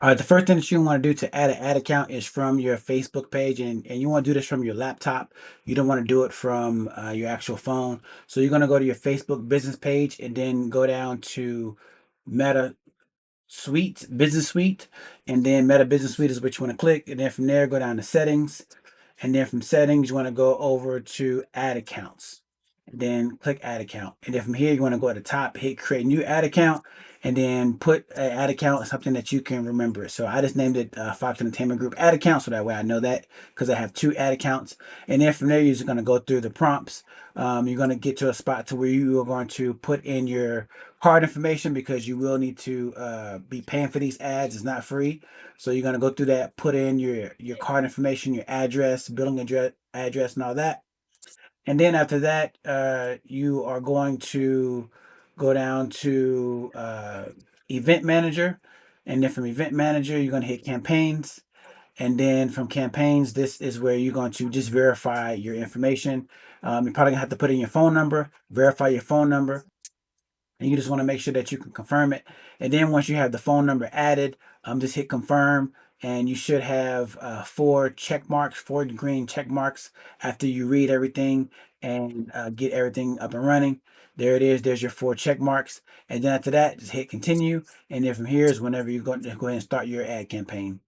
The first thing that you want to do to add an ad account is from your Facebook page, and you want to do this from your laptop. You don't want to do it from your actual phone. So you're going to go to your Facebook business page and then go down to Meta Suite, Business Suite, and then Meta Business Suite is what you want to click. And then from there, go down to Settings. And then from settings, you want to go over to add accounts. And then click add account. And then from here, you want to go at the top, hit create new ad account, and then put an ad account, something that you can remember. So I just named it Fox Entertainment Group ad account. So that way I know that because I have two ad accounts. And then from there, you're just going to go through the prompts. You're going to get to a spot to where you are going to put in your card information because you will need to be paying for these ads. It's not free. So you're going to go through that, put in your card information, your address, billing address, and all that. And then after that, you are going to go down to Event Manager, and then from Event Manager, you're going to hit Campaigns. And then from campaigns, this is where you're going to just verify your information. You're probably gonna have to put in your phone number, verify your phone number, and you just want to make sure that you can confirm it. And then once you have the phone number added, just hit confirm, and you should have four check marks, four green check marks after you read everything and get everything up and running. There it is. There's your four check marks, and then after that, just hit continue. And then from here is whenever you're going to go ahead and start your ad campaign.